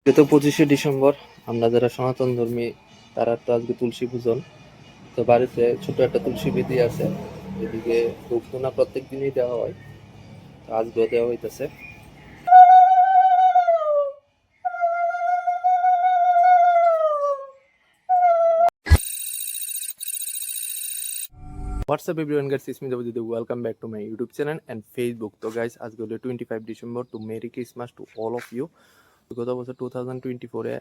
গত 25শে ডিসেম্বর আমরা যারা সনাতন ধর্মী তারা তো আজকে তুলসী পূজন। তো বাড়িতে ছোট একটা তুলসী বেদি আছে, এদিকে ধূপ ধুনা প্রত্যেক দিনই দেওয়া হয়, তো আজকেও দেওয়া হইতেছে। What's up everyone guys, it's me Debjit, welcome back to my YouTube channel and Facebook. তো গাইস আজকে হলো 25 December, to merry Christmas to all of you. গত বছর 2024-এ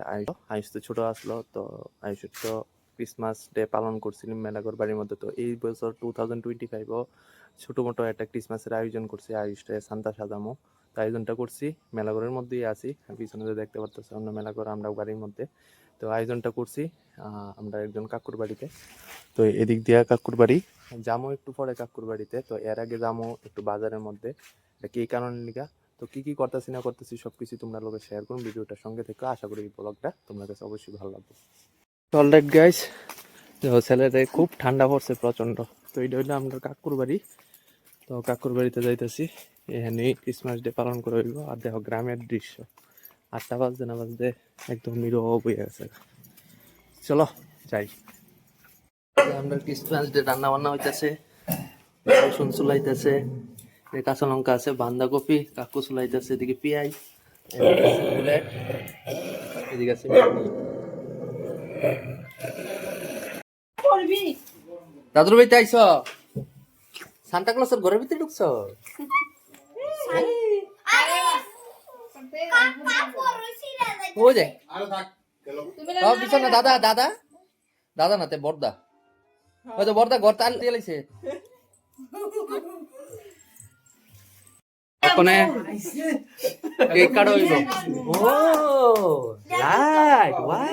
আয়ুষ তো ছোট আসলো, তো আয়ুষের তো ক্রিসমাস ডে পালন করছিলাম মেলাঘর বাড়ির মধ্যে। তো এই বছর 2025-ও ছোটো মোটো একটা ক্রিসমাসের আয়োজন করছি, আয়ুষটা সান্তা সাজামো। তো আয়োজনটা করছি মেলাঘরের মধ্যেই আছি, পিছনে যে দেখতে পারতেছি আমরা মেলাঘর, আমরা বাড়ির মধ্যে। তো আয়োজনটা করছি আমরা একজন কাকুর বাড়িতে। তো এদিক দিয়ে কাকুর বাড়ি যামো একটু পরে কাকুর বাড়িতে। তো এর আগে যামো একটু বাজারের মধ্যে, এটা কি কারণে লিগা। তো কি কি করতেছি না করতেছি সবকিছু তোমরা লোকে শেয়ার করুন, ভিডিওটার সঙ্গে থেকে। আশা করি এই ব্লগটা তোমার কাছে অবশ্যই ভালো লাগবে। অলরাইট গাইস, ছেলেদের খুব ঠান্ডা পড়ছে প্রচন্ড। তো এটা হইলো আমরা কাকুর বাড়ি। তো কাকুর বাড়িতে যাইতেছি, এখানে ক্রিসমাস ডে পালন করে হইব। আর দেখো গ্রামের দৃশ্য, 8টা বাজতে না বাজতে একদম নীরব হয়ে গেছে। চলো যাই। আমরা ক্রিসমাস ডে রান্না বান্না হইতেছে, রসুন চুলাইতেছে, কাঁচা লঙ্কা আছে, বাঁধাকপি কাকু চুলাইতেছে, এদিকে পেঁয়াজ, বুলেট, এদিকে আছে দাদুর বাড়িতে আইস, সান্তা ক্লসের ঘরের ভিতরে ঢুকছ। ওই যে পিছনে দাদা, দাদা দাদা না তে বর্দা, হয়তো বর্দা ঘর তাল দিয়ে লাইছে। ওখানে কেক কাটা হইব। ও লাইট, ওয়াও,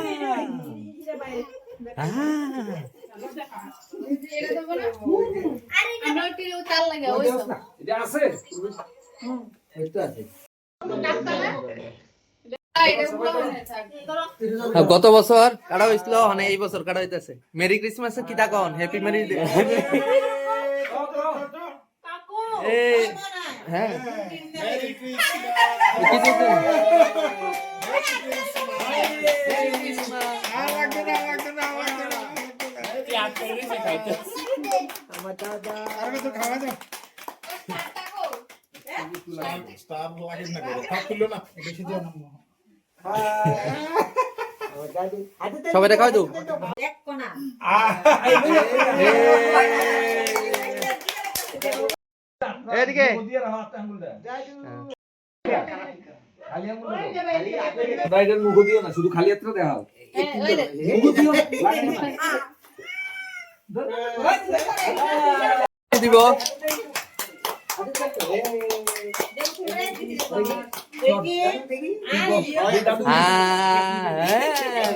গত বছর কাটা হয়েছিল, মানে এই বছর কাটা হইতেছে। মেরি ক্রিসমাস কি তখন হ্যাপি মেরি। হ্যাঁ সবাই দেখাও তো। এদিকে মুখ দিও না, শুধু খালি হাতটা দেখাও। দিব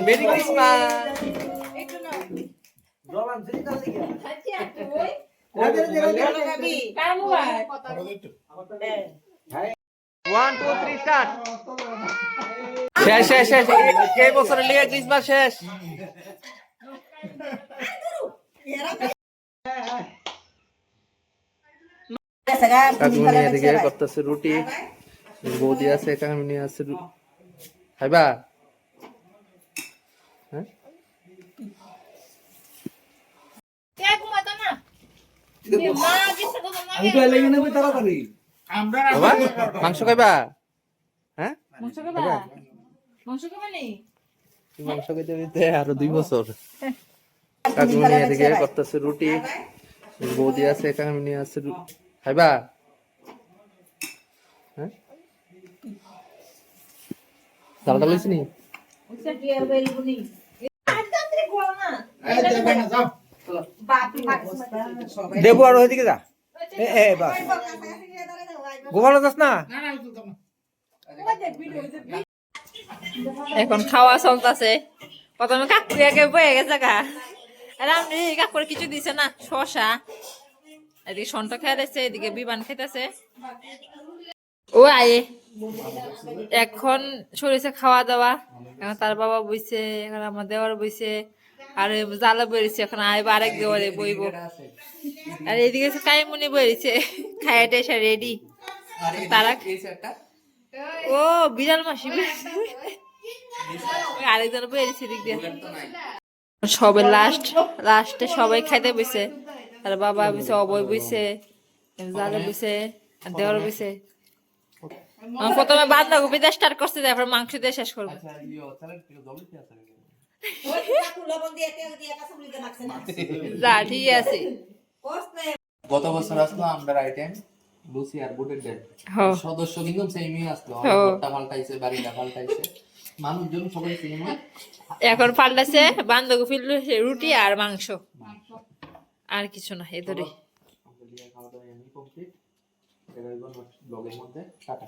merry Christmas. One, two, three, start. শেষ শেষ শেষ, এই বছরের লিগে ক্রিসমাস শেষ। কাকুমনি এদিকে করতেছে রুটি, বৌদি আছে, কাকুমনি আছে খাইবা। হ্যাঁ মাংস খাইবা? হ্যাঁ মাংস খাইতে দিতে আরো 2 বছর। কাকুমনি এদিকে করতেছে রুটি, বৌদি আছে, কাকুমনি আছে খাইবা। হ্যাঁ ডালটা লইছি নি দেবু আর ওইদিকে যা। ঘুমানো যাস না। এখন খাওয়া চলতেছে, প্রথমে কাকুরি আগে বয়ে গেছে গা, আর আমি কাকুর কিছু দিছে না, শশা, এদিকে সন্ট খেয়েছে, এদিকে বিমান খেতেছে। ও আয়ে এখন সরিষা খাওয়া দাওয়া, এখন তার বাবা বইছে, এখন আমার দেওয়ার বইছে, আর জালা বেরিয়েছে, এখন আইব আরেক দেওয়ারে বইব। আর এদিকে কাইমুনি বেরিয়েছে, খাইয়া টেসা রেডি। তারা ও বিড়াল মাসি আরেকজন বেরিয়েছে দিক দিয়ে সবে লাস্টে সবাই খাইতে বসে আর বাবা বসে অবয় বসে জালে বসে আর দেওয়ার বসে প্রথমে বাঁধাকপি দিয়ে স্টার্ট করছে তারপর মাংস দিয়ে শেষ করবো যা ঠিক আছে গত বছর আসলো আমরা আইটেম লুচি আর বুটের ডাল হ্যাঁ। সদস্য কিন্তু সেমই আসলো হ্যাঁ। ভর্তা পাল্টাইছে বাড়িটা পাল্টাইছে মানুষজন সবাই সেম এখন পাল্টাছে বাঁধাকপি রুটি আর মাংস আর কিছু না এ ধরে খাওয়া দাওয়া এমনি কমপ্লিট এবার ব্লগের মধ্যে টাটা